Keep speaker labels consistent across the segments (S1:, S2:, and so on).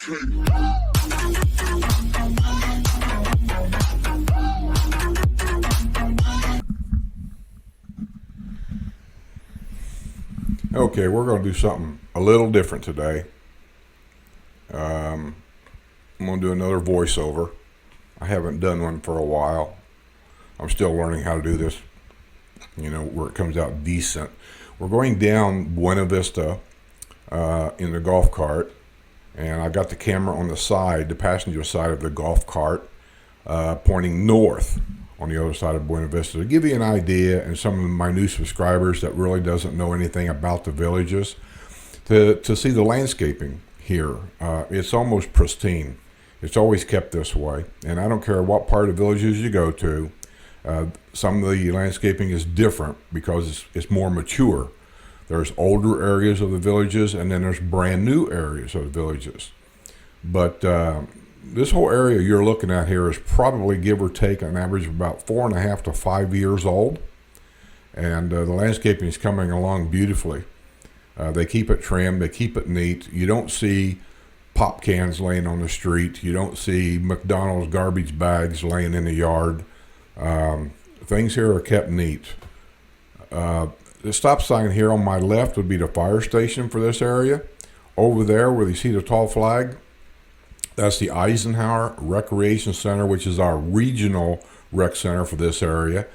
S1: Okay, we're going to do something a little different today. I'm going to do another voiceover. I haven't done one for a while. I'm still learning how to do this, where it comes out decent. We're going down Buena Vista in the golf cart, and I got the camera on the side, the passenger side of the golf cart, pointing north on the other side of Buena Vista to give you an idea, and some of my new subscribers that really doesn't know anything about the villages, to see the landscaping here. It's almost pristine. It's always kept this way, and I don't care what part of the villages you go to. Some of the landscaping is different because it's more mature. There's older areas of the villages, and then there's brand new areas of the villages. But this whole area you're looking at here is probably, give or take, an average of about 4.5 to 5 years old. And the landscaping is coming along beautifully. They keep it trimmed, they keep it neat. You don't see pop cans laying on the street. You don't see McDonald's garbage bags laying in the yard. Things here are kept neat. The stop sign here on my left would be the fire station for this area. Over there where you see the tall flag, that's the Eisenhower Recreation Center, which is our regional rec center for this area.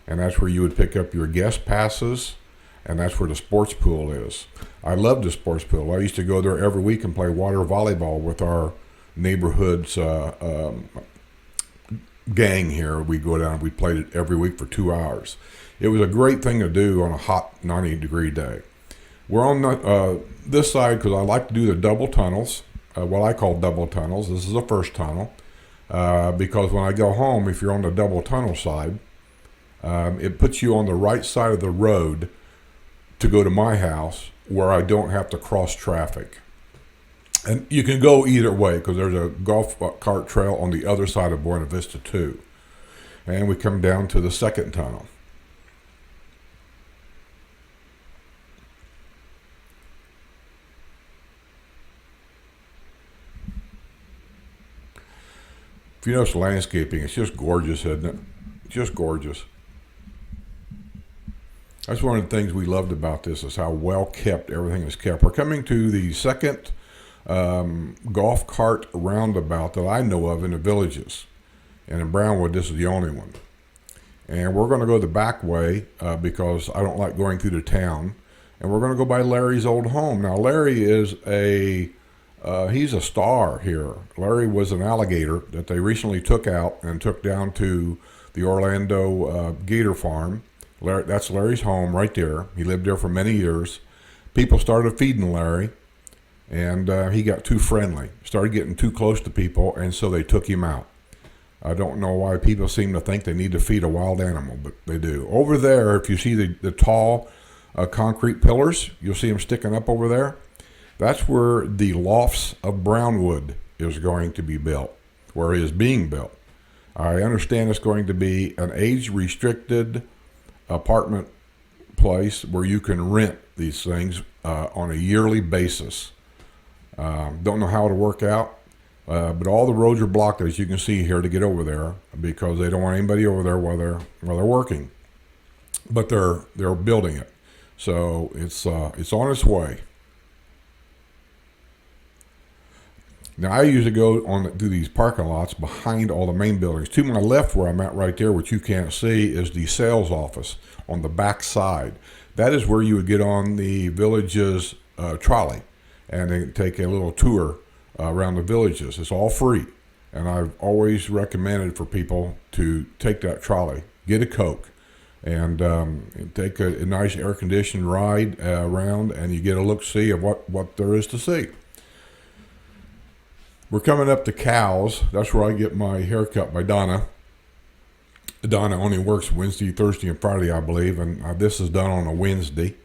S1: And that's where you would pick up your guest passes, and that's where the sports pool is. I love the sports pool. I used to go there every week and play water volleyball with our neighborhood's gang here. We go down, we played it every week for 2 hours. It was a great thing to do on a hot 90-degree day. We're on this side because I like to do the double tunnels, what I call double tunnels. This is the first tunnel because when I go home, if you're on the double tunnel side, it puts you on the right side of the road to go to my house where I don't have to cross traffic. And you can go either way because there's a golf cart trail on the other side of Buena Vista too. And we come down to the second tunnel. If you notice the landscaping, it's just gorgeous, isn't it? Just gorgeous. That's one of the things we loved about this, is how well kept everything is kept. We're coming to the second golf cart roundabout that I know of in the villages. And in Brownwood, this is the only one. And we're going to go the back way because I don't like going through the town. And we're going to go by Larry's old home. Now, Larry is he's a star here. Larry was an alligator that they recently took out and took down to the Orlando Gator Farm. That's Larry's home right there. He lived there for many years. People started feeding Larry, and he got too friendly. Started getting too close to people, and so they took him out. I don't know why people seem to think they need to feed a wild animal, but they do. Over there, if you see the tall concrete pillars, you'll see them sticking up over there. That's where the Lofts of Brownwood is going to be built, where it is being built. I understand it's going to be an age-restricted apartment place where you can rent these things on a yearly basis. Don't know how it'll work out, but all the roads are blocked, as you can see here, to get over there because they don't want anybody over there while they're working. But they're building it, so it's on its way. Now, I usually go through these parking lots behind all the main buildings. To my left, where I'm at right there, which you can't see, is the sales office on the back side. That is where you would get on the village's trolley and then take a little tour around the villages. It's all free. And I've always recommended for people to take that trolley, get a Coke, and take a nice air-conditioned ride around, and you get a look-see of what there is to see. We're coming up to Cows. That's where I get my hair cut by Donna. Donna only works Wednesday, Thursday, and Friday, I believe, and this is done on a Wednesday.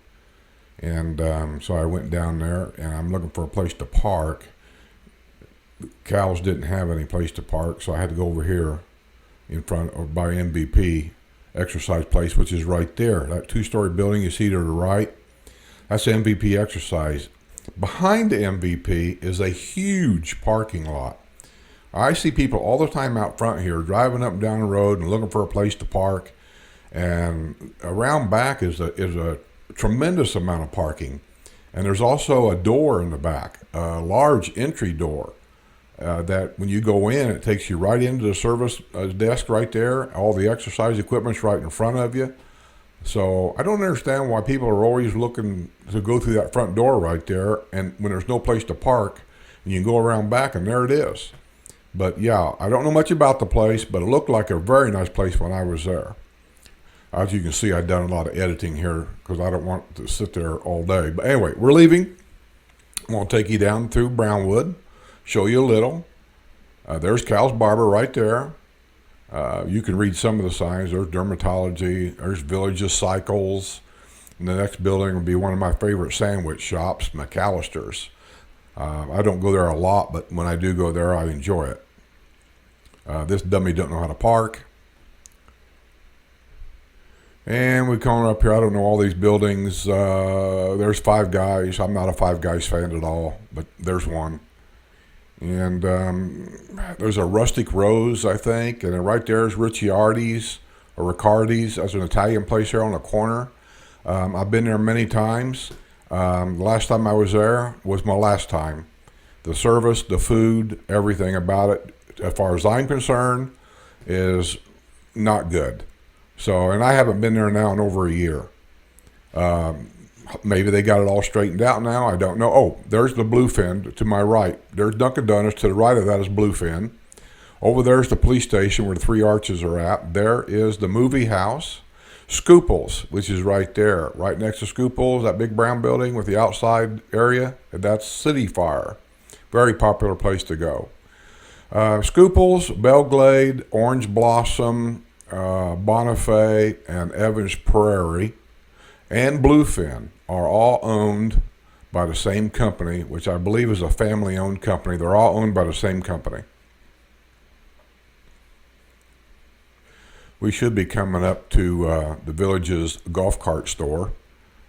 S1: And so I went down there, and I'm looking for a place to park. Cows didn't have any place to park, so I had to go over here in front of by MVP exercise place, which is right there. That two-story building you see to the right, that's MVP exercise. Behind the MVP is a huge parking lot. I see people all the time out front here driving up and down the road and looking for a place to park. And around back is a tremendous amount of parking. And there's also a door in the back, a large entry door that when you go in, it takes you right into the service desk right there. All the exercise equipment's right in front of you. So I don't understand why people are always looking to go through that front door right there, and when there's no place to park, and you can go around back, and there it is. But yeah, I don't know much about the place, but it looked like a very nice place when I was there. As you can see, I've done a lot of editing here because I don't want to sit there all day. But anyway, we're leaving. I'm going to take you down through Brownwood, show you a little. There's Cal's Barber right there. You can read some of the signs. There's dermatology. There's Villages Cycles. And the next building will be one of my favorite sandwich shops, McAllister's. I don't go there a lot, but when I do go there, I enjoy it. This dummy don't know how to park. And we come up here. I don't know all these buildings. There's Five Guys. I'm not a Five Guys fan at all, but there's one. And there's a Rustic Rose, I think. And then right there is Ricciardi's or Riccardi's. That's an Italian place here on the corner. I've been there many times. The last time I was there was my last time. The service, the food, everything about it, as far as I'm concerned, is not good. So, and I haven't been there now in over a year. Maybe they got it all straightened out now. I don't know. Oh, there's the Bluefin to my right. There's Dunkin' Donuts. To the right of that is Bluefin. Over there's the police station where the Three Arches are at. There is the movie house. Scooples, which is right there. Right next to Scooples, that big brown building with the outside area, and that's City Fire. Very popular place to go. Scooples, Belglade, Orange Blossom, Bonifay, and Evans Prairie, and Bluefin are all owned by the same company, which I believe is a family-owned company. They're all owned by the same company. We should be coming up to the Village's golf cart store.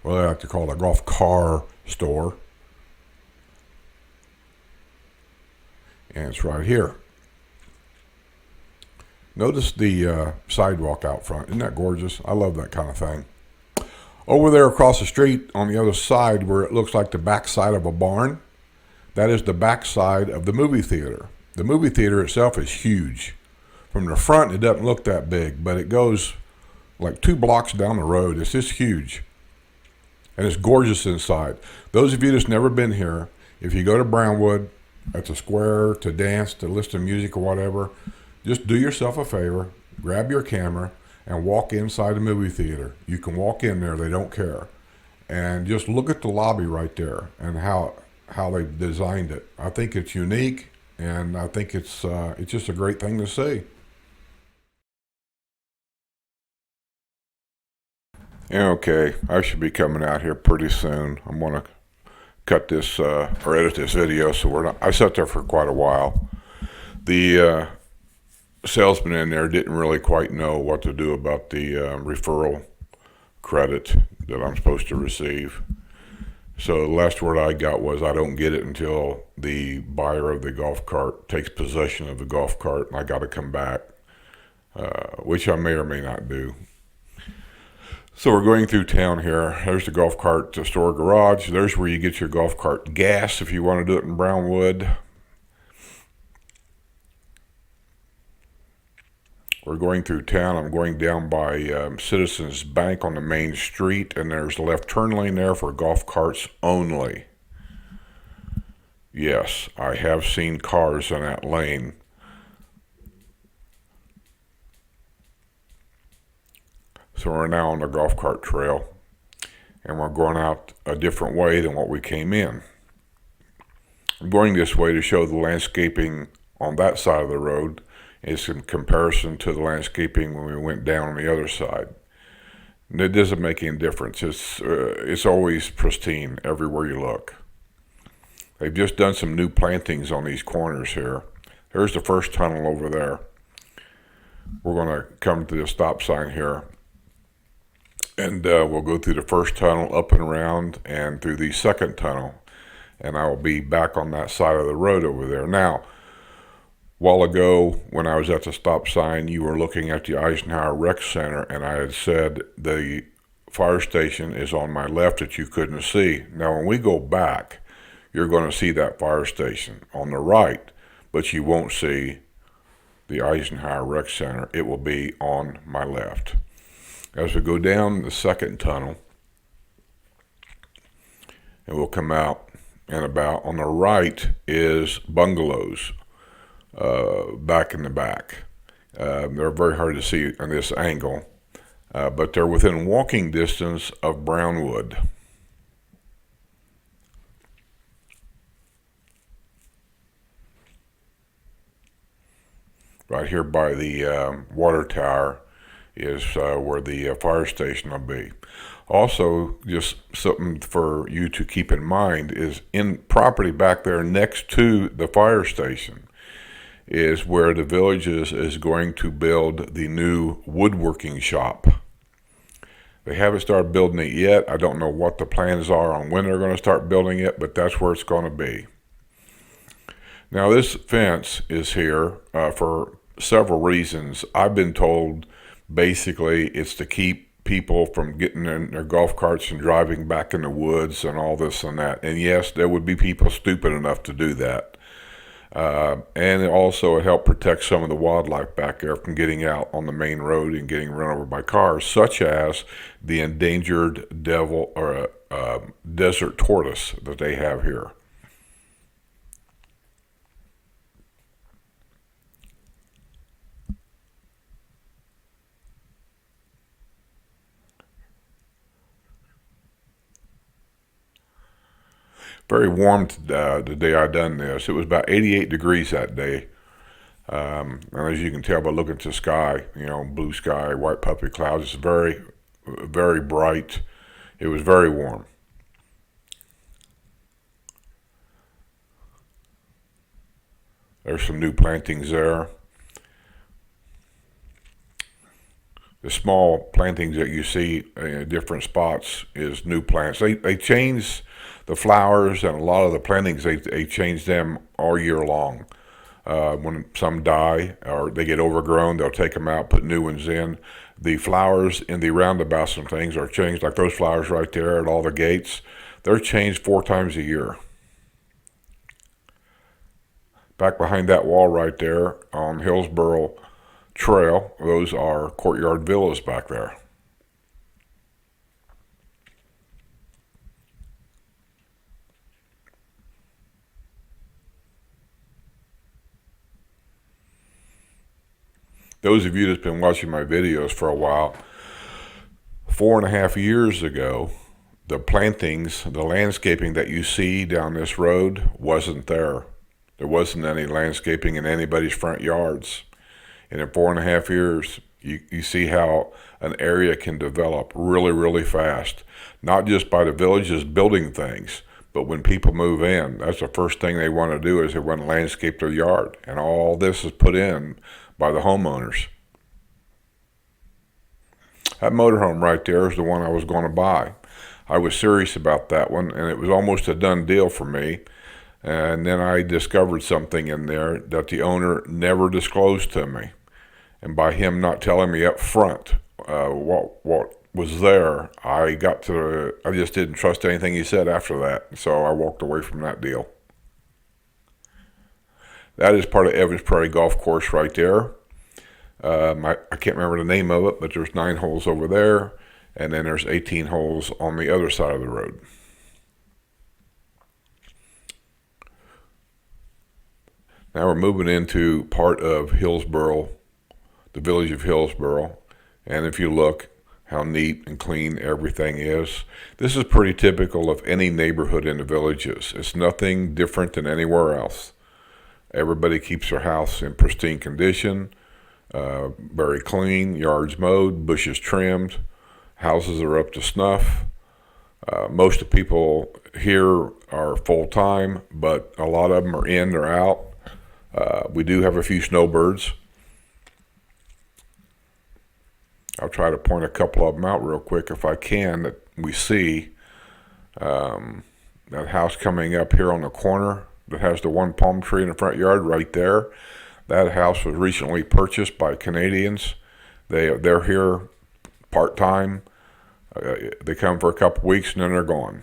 S1: Well, they like to call it a golf car store. And it's right here. Notice the sidewalk out front. Isn't that gorgeous? I love that kind of thing. Over there across the street on the other side where it looks like the backside of a barn, that is the backside of the movie theater. The movie theater itself is huge. From the front, it doesn't look that big, but it goes like 2 blocks down the road. It's just huge. And it's gorgeous inside. Those of you that's never been here, if you go to Brownwood, at the square, to dance, to listen to music or whatever, just do yourself a favor, grab your camera, and walk inside the movie theater. You can walk in there, they don't care. And just look at the lobby right there and how they've designed it. I think it's unique, and I think it's just a great thing to see. Okay, I should be coming out here pretty soon. I'm going to cut this or edit this video, so I sat there for quite a while. The salesman in there didn't really quite know what to do about the referral credit that I'm supposed to receive. So the last word I got was I don't get it until the buyer of the golf cart takes possession of the golf cart, and I got to come back, which I may or may not do. So we're going through town here. There's the golf cart store garage. There's where you get your golf cart gas if you want to do it in Brownwood. We're going through town. I'm going down by Citizens Bank on the main street, and there's a left turn lane there for golf carts only. Yes, I have seen cars in that lane. So we're now on the golf cart trail, and we're going out a different way than what we came in. I'm going this way to show the landscaping on that side of the road is in comparison to the landscaping when we went down on the other side. And it doesn't make any difference. It's always pristine everywhere you look. They've just done some new plantings on these corners here. There's the first tunnel over there. We're going to come to the stop sign here. And we'll go through the first tunnel, up and around, and through the second tunnel. and I will be back on that side of the road over there. Now, a while ago, when I was at the stop sign, you were looking at the Eisenhower Rec Center, and I had said the fire station is on my left that you couldn't see. Now, when we go back, you're going to see that fire station on the right, but you won't see the Eisenhower Rec Center. It will be on my left. As we go down the second tunnel, and we'll come out and about, on the right is bungalows back in the back. They're very hard to see on this angle, but they're within walking distance of Wildwood. Right here by the water tower is where the fire station will be. Also, just something for you to keep in mind is in property back there next to the fire station is where the Villages is going to build the new woodworking shop. They haven't started building it yet. I don't know what the plans are on when they're going to start building it, but that's where it's going to be. Now, this fence is here for several reasons. I've been told basically it's to keep people from getting in their golf carts and driving back in the woods and all this and that. And yes, there would be people stupid enough to do that. And it helped protect some of the wildlife back there from getting out on the main road and getting run over by cars, such as the endangered desert tortoise that they have here. Very warm the day I done this. It was about 88 degrees that day. And as you can tell by looking at the sky, blue sky, white puffy clouds, it's very, very bright. It was very warm. There's some new plantings there. The small plantings that you see in different spots is new plants. They change the flowers and a lot of the plantings, they change them all year long. When some die or they get overgrown, they'll take them out, put new ones in. The flowers in the roundabouts and things are changed, like those flowers right there at all the gates. They're changed 4 times a year. Back behind that wall right there on Hillsboro Trail, those are courtyard villas back there. Those of you that's been watching my videos for a while, 4.5 years ago, the plantings, the landscaping that you see down this road wasn't there. There wasn't any landscaping in anybody's front yards. And in 4.5 years, you see how an area can develop really, really fast. Not just by the Villages building things, but when people move in, that's the first thing they want to do is they want to landscape their yard. And all this is put in by the homeowners. That motorhome right there is the one I was going to buy. I was serious about that one, and it was almost a done deal for me. And then I discovered something in there that the owner never disclosed to me. And by him not telling me up front what was there, I just didn't trust anything he said after that. So I walked away from that deal. That is part of Evans Prairie Golf Course right there. I can't remember the name of it, but there's 9 holes over there, and then there's 18 holes on the other side of the road. Now we're moving into part of Hillsboro, the village of Hillsboro, and if you look how neat and clean everything is, this is pretty typical of any neighborhood in the Villages. It's nothing different than anywhere else. Everybody keeps their house in pristine condition, very clean, yards mowed, bushes trimmed, houses are up to snuff. Most of the people here are full-time, but a lot of them are in or out. We do have a few snowbirds. I'll try to point a couple of them out real quick if I can that we see. That house coming up here on the corner that has the one palm tree in the front yard right there, that house was recently purchased by Canadians. They're here part-time. They come for a couple weeks and then they're gone.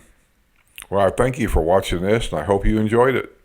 S1: Well, I thank you for watching this, and I hope you enjoyed it.